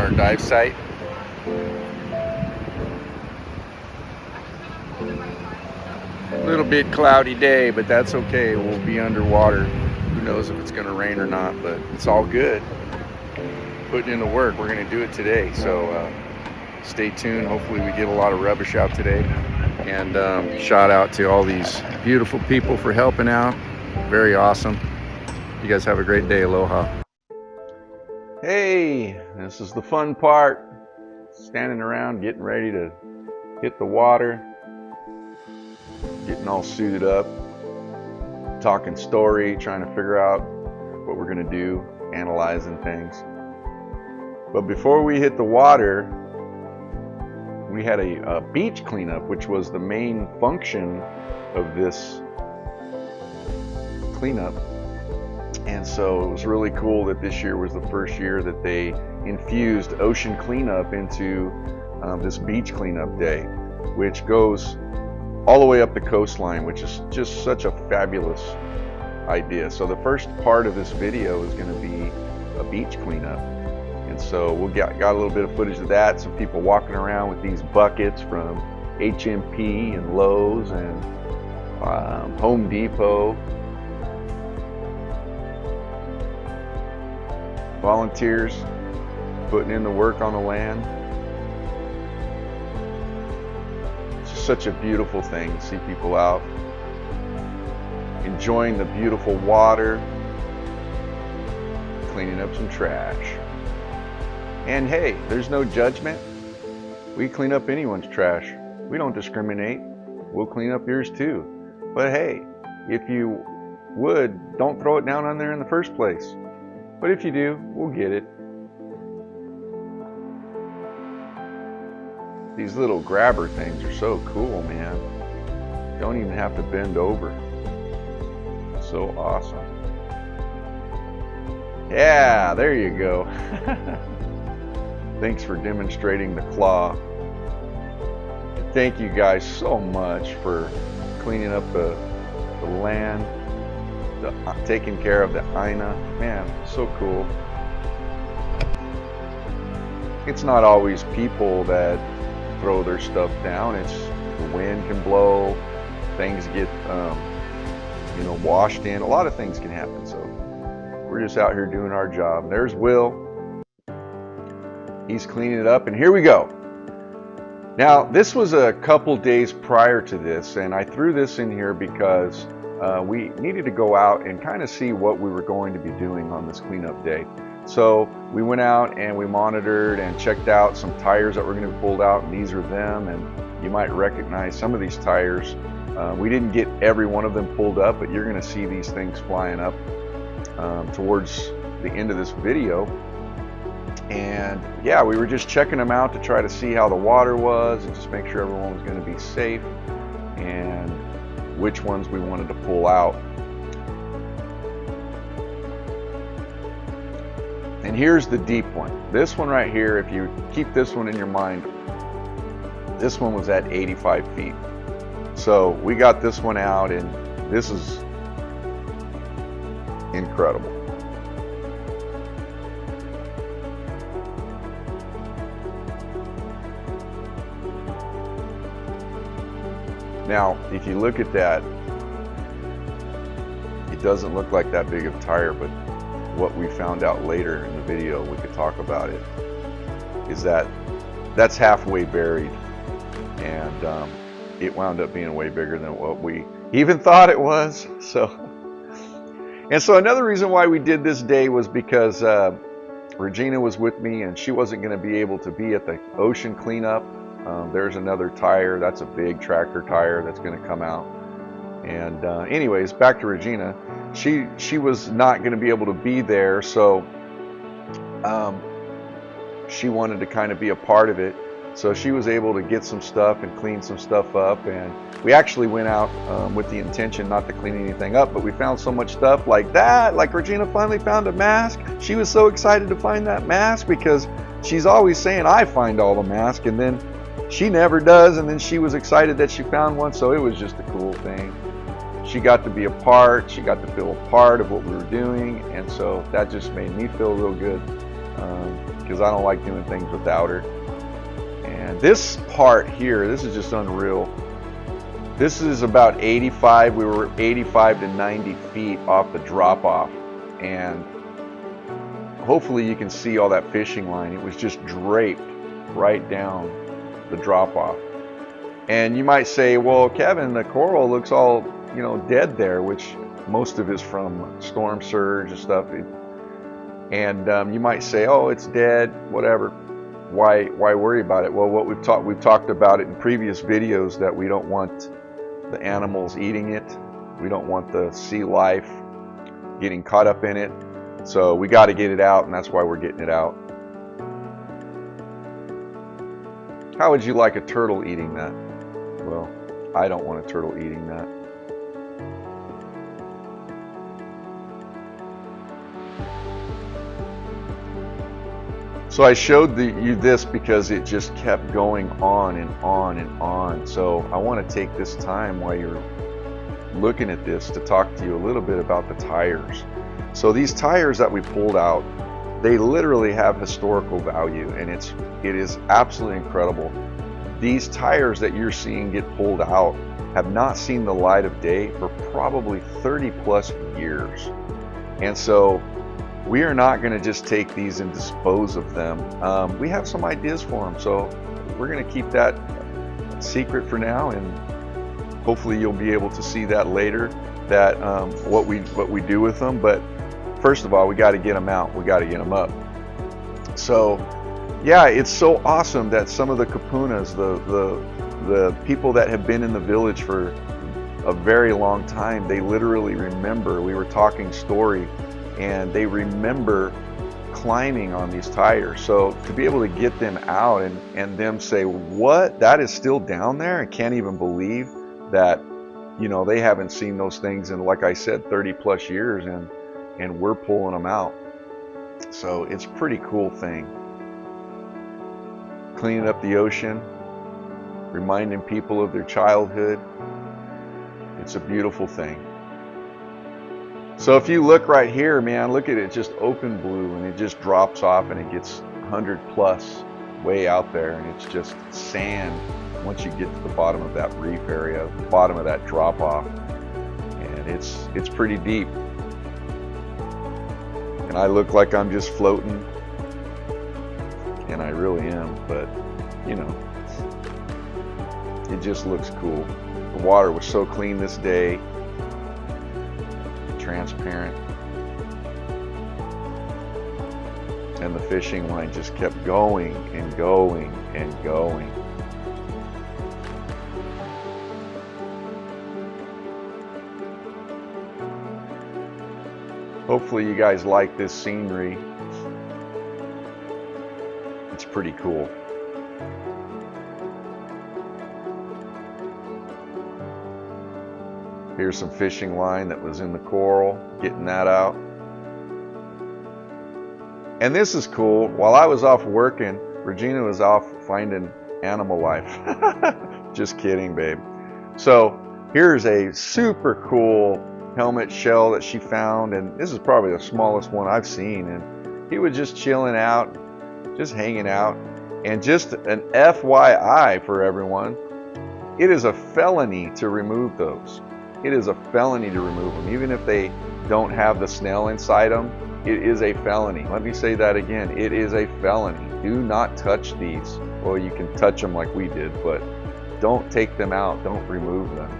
our dive site. A little bit cloudy day, but that's okay. We'll be underwater. Who knows if it's going to rain or not, but it's all good. Putting in the work. We're going to do it today, so stay tuned. Hopefully we get a lot of rubbish out today. And shout out to all these beautiful people for helping out. Very awesome. You guys have a great day. Aloha. Hey, this is the fun part. Standing around getting ready to hit the water. Getting all suited up. Talking story, trying to figure out what we're going to do. Analyzing things. But before we hit the water, we had a beach cleanup, which was the main function of this cleanup. And so it was really cool that this year was the first year that they infused ocean cleanup into this beach cleanup day, which goes all the way up the coastline, which is just such a fabulous idea. So the first part of this video is going to be a beach cleanup. And so we got a little bit of footage of that. Some people walking around with these buckets from HMP and Lowe's and Home Depot. Volunteers putting in the work on the land. It's just such a beautiful thing to see people out enjoying the beautiful water, cleaning up some trash. And hey, there's no judgment. We clean up anyone's trash. We don't discriminate. We'll clean up yours too. But hey, if you would, don't throw it down on there in the first place. But if you do, we'll get it. These little grabber things are so cool, man. Don't even have to bend over. So awesome. Yeah, there you go. Thanks for demonstrating the claw. Thank you guys so much for cleaning up the land, taking care of the Aina. Man, so cool. It's not always people that throw their stuff down. It's the wind can blow, things get washed in. A lot of things can happen. So we're just out here doing our job. There's Will. He's cleaning it up, and here we go. Now, this was a couple days prior to this, and I threw this in here because we needed to go out and kind of see what we were going to be doing on this cleanup day. So we went out and we monitored and checked out some tires that were going to be pulled out, and these are them, and you might recognize some of these tires. We didn't get every one of them pulled up, but you're going to see these things flying up towards the end of this video. And yeah, we were just checking them out to try to see how the water was and just make sure everyone was going to be safe and which ones we wanted to pull out. And here's the deep one. This one right here, if you keep this one in your mind, this one was at 85 feet. So we got this one out, and this is incredible. Now, if you look at that, it doesn't look like that big of a tire, but what we found out later in the video, we could talk about it, is that that's halfway buried, and it wound up being way bigger than what we even thought it was. So another reason why we did this day was because Regina was with me, and she wasn't going to be able to be at the ocean cleanup. There's another tire. That's a big tractor tire that's going to come out. And anyways, back to Regina. She was not going to be able to be there, so she wanted to kind of be a part of it. So she was able to get some stuff and clean some stuff up. And we actually went out with the intention not to clean anything up, but we found so much stuff like that. Like Regina finally found a mask. She was so excited to find that mask because she's always saying, I find all the masks, and then she never does, and then she was excited that she found one. So it was just a cool thing. She got to be a part. She got to feel a part of what we were doing, and so that just made me feel real good. because I don't like doing things without her. And this part here, this is just unreal. This is about 85, we were 85 to 90 feet off the drop off, and hopefully you can see all that fishing line. It was just draped right down the drop off. And you might say, well, Kevin, the coral looks all, you know, dead there, which most of it is from storm surge and stuff. And you might say, oh, it's dead, whatever. Why worry about it? Well, what we've talked about it in previous videos, that we don't want the animals eating it. We don't want the sea life getting caught up in it. So we got to get it out, and that's why we're getting it out. How would you like a turtle eating that? Well, I don't want a turtle eating that. So I showed you this because it just kept going on and on and on. So I want to take this time while you're looking at this to talk to you a little bit about the tires. So these tires that we pulled out, they literally have historical value, and it is absolutely incredible. These tires that you're seeing get pulled out have not seen the light of day for probably 30 plus years. And so we are not going to just take these and dispose of them. We have some ideas for them, so we're going to keep that secret for now, and hopefully you'll be able to see that later, that what we do with them. But first of all, we got to get them out. We got to get them up. So yeah, it's so awesome that some of the kapunas, the people that have been in the village for a very long time, they literally remember. We were talking story, and they remember climbing on these tires. So to be able to get them out and them say, what, that is still down there, and can't even believe that, you know, they haven't seen those things in, like I said, 30 plus years, and we're pulling them out. So it's a pretty cool thing. Cleaning up the ocean, reminding people of their childhood. It's a beautiful thing. So if you look right here, man, look at it, just open blue, and it just drops off, and it gets 100 plus way out there, and it's just sand once you get to the bottom of that reef area, the bottom of that drop off, and it's pretty deep. And I look like I'm just floating, and I really am, but you know, it just looks cool. The water was so clean this day, transparent, and the fishing line just kept going and going and going. Hopefully you guys like this scenery. It's pretty cool. Here's some fishing line that was in the coral, getting that out. And this is cool. While I was off working, Regina was off finding animal life. Just kidding, babe. So here's a super cool helmet shell that she found, and this is probably the smallest one I've seen. And he was just chilling out, just hanging out. And just an FYI for everyone, it is a felony to remove those. It is a felony to remove them. Even if they don't have the snail inside them, it is a felony. Let me say that again. It is a felony. Do not touch these. Well, you can touch them like we did, but don't take them out. Don't remove them.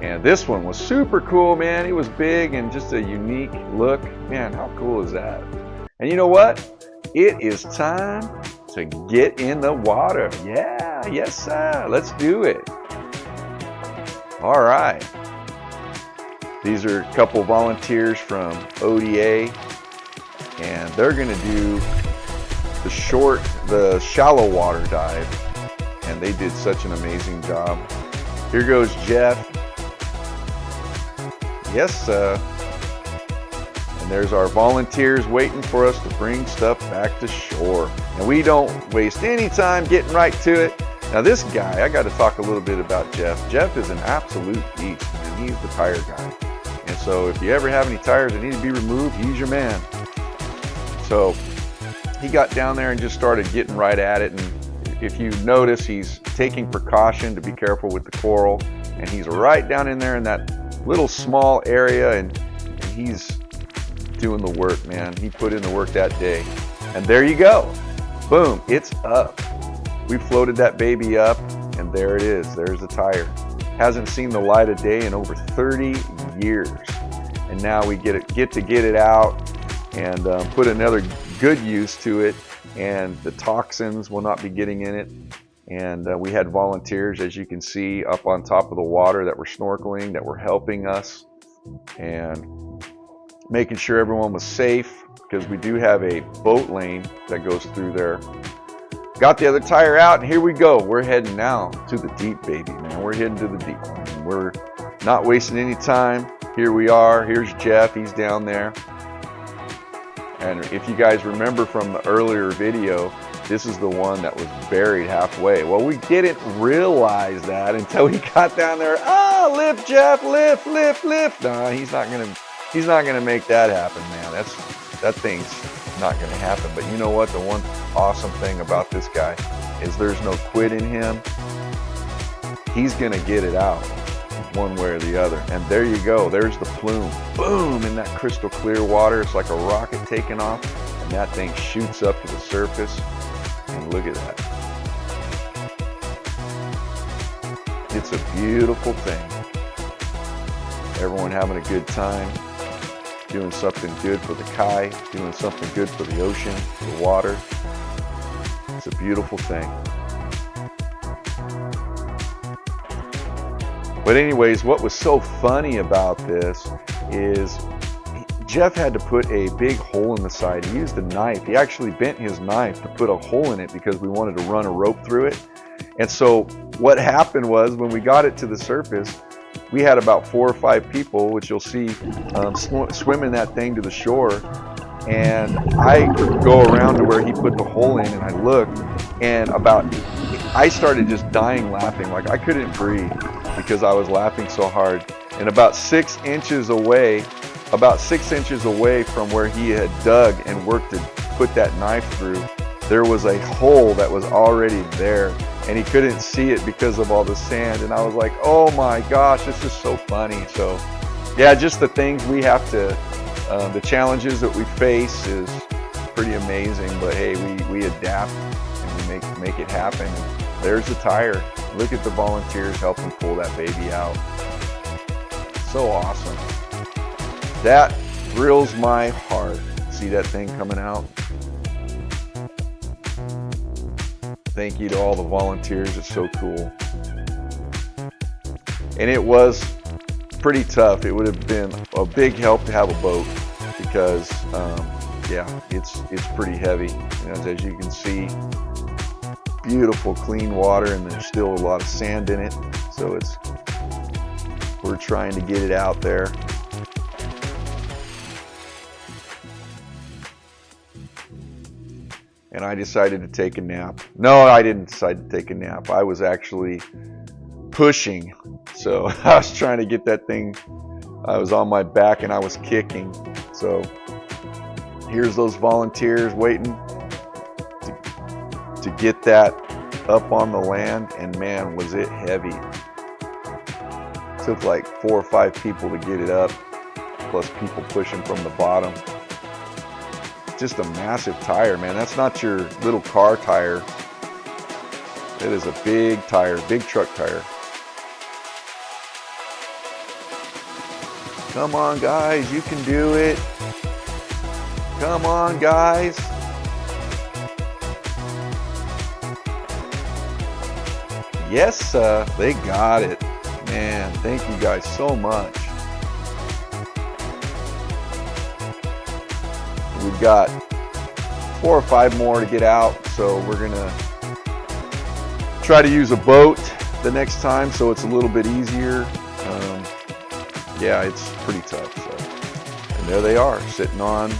And this one was super cool, man. It was big and just a unique look. Man, how cool is that? And you know what? It is time to get in the water. Yeah, yes, sir. Let's do it. All right. These are a couple volunteers from ODA, and they're going to do the shallow water dive, and they did such an amazing job. Here goes Jeff. Yes, and there's our volunteers waiting for us to bring stuff back to shore. And we don't waste any time getting right to it. Now this guy, I got to talk a little bit about Jeff. Jeff is an absolute beast, man. He's the tire guy. And so if you ever have any tires that need to be removed, he's your man. So he got down there and just started getting right at it. And if you notice, he's taking precaution to be careful with the coral, and he's right down in there in that little small area, and he's doing the work, man. He put in the work that day. And there you go. Boom, it's up. We floated that baby up, and there it is. There's the tire. Hasn't seen the light of day in over 30 years. And now we get to get it out and put another good use to it, and the toxins will not be getting in it. And we had volunteers, as you can see, up on top of the water that were snorkeling, that were helping us and making sure everyone was safe, because we do have a boat lane that goes through there. Got the other tire out, and here we go. We're heading now to the deep, baby, man. We're heading to the deep. And we're not wasting any time. Here we are. Here's Jeff. He's down there. And if you guys remember from the earlier video, this is the one that was buried halfway. Well, we didn't realize that until he got down there. Ah, lift, Jeff, lift, lift, lift. Nah, he's not gonna make that happen, man. That thing's not gonna happen. But you know what? The one awesome thing about this guy is there's no quit in him. He's gonna get it out one way or the other. And there you go. There's the plume. Boom! In that crystal clear water. It's like a rocket taking off. And that thing shoots up to the surface. And look at that. It's a beautiful thing. Everyone having a good time. Doing something good for the kai. Doing something good for the ocean, for the water. It's a beautiful thing. But anyways, what was so funny about this is Jeff had to put a big hole in the side. He used a knife. He actually bent his knife to put a hole in it because we wanted to run a rope through it. And so what happened was, when we got it to the surface, we had about 4 or 5 people, which you'll see, swimming that thing to the shore. And I go around to where he put the hole in, and I looked, and I started just dying laughing. Like, I couldn't breathe because I was laughing so hard. And about 6 inches away from where he had dug and worked to put that knife through, there was a hole that was already there, and he couldn't see it because of all the sand. And I was like, oh my gosh, this is so funny. So yeah, just the things we have to, the challenges that we face is pretty amazing. But hey, we adapt and we make it happen. And there's the tire. Look at the volunteers helping pull that baby out. So awesome. That thrills my heart. See that thing coming out? Thank you to all the volunteers. It's so cool. And it was pretty tough. It would have been a big help to have a boat because, yeah, it's pretty heavy. As you can see, beautiful clean water, and there's still a lot of sand in it. So we're trying to get it out there. And I decided to take a nap. No, I didn't decide to take a nap. I was actually pushing. So I was trying to get that thing. I was on my back and I was kicking. So here's those volunteers waiting to get that up on the land. And man, was it heavy. It took like 4 or 5 people to get it up, plus people pushing from the bottom. Just a massive tire, man. That's not your little car tire. It is a big tire, big truck tire. Come on, guys, you can do it. Come on, guys. Yes, sir. They got it. Man, thank you guys so much. We've got 4 or 5 more to get out, so we're gonna try to use a boat the next time so it's a little bit easier. Yeah, it's pretty tough. So. And there they are, sitting on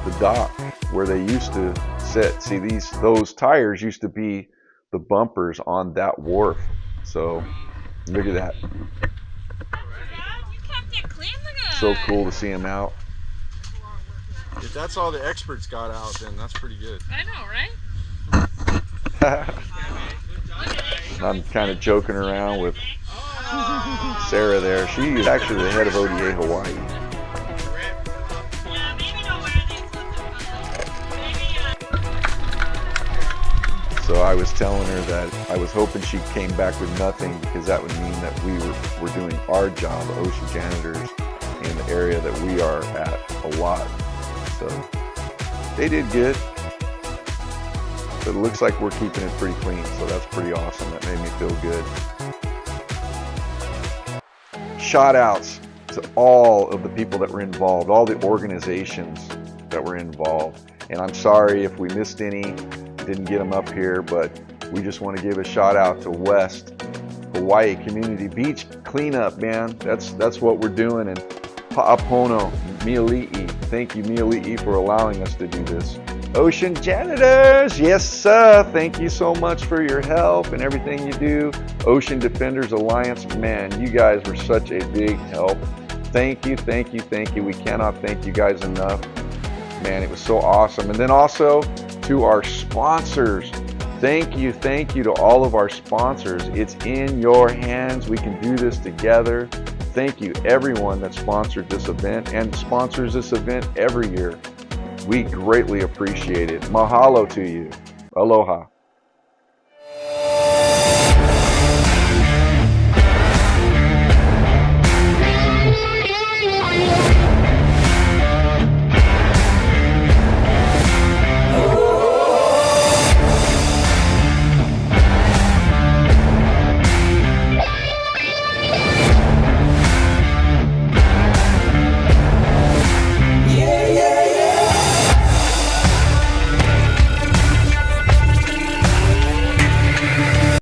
the dock where they used to sit. See, those tires used to be the bumpers on that wharf. So look at that. So cool to see them out. If that's all the experts got out, then that's pretty good. I know, right? I'm kind of joking around with Sarah there. She is actually the head of ODA Hawaii. So I was telling her that I was hoping she came back with nothing, because that would mean that we were doing our job, ocean janitors, in the area that we are at a lot. So they did good. But it looks like we're keeping it pretty clean, so that's pretty awesome. That made me feel good. Shout outs to all of the people that were involved, all the organizations that were involved. And I'm sorry if we missed any, didn't get them up here, but we just want to give a shout out to West Hawaii Community Beach Cleanup, man. That's what we're doing. And Ha'apono, Milolii. Thank you, Milolii, for allowing us to do this. Ocean Janitors, yes sir, thank you so much for your help and everything you do. Ocean Defenders Alliance, man, you guys were such a big help. Thank you, thank you, thank you. We cannot thank you guys enough. Man, it was so awesome. And then also to our sponsors, thank you to all of our sponsors. It's in your hands. We can do this together. Thank you everyone that sponsored this event and sponsors this event every year. We greatly appreciate it. Mahalo to you. Aloha.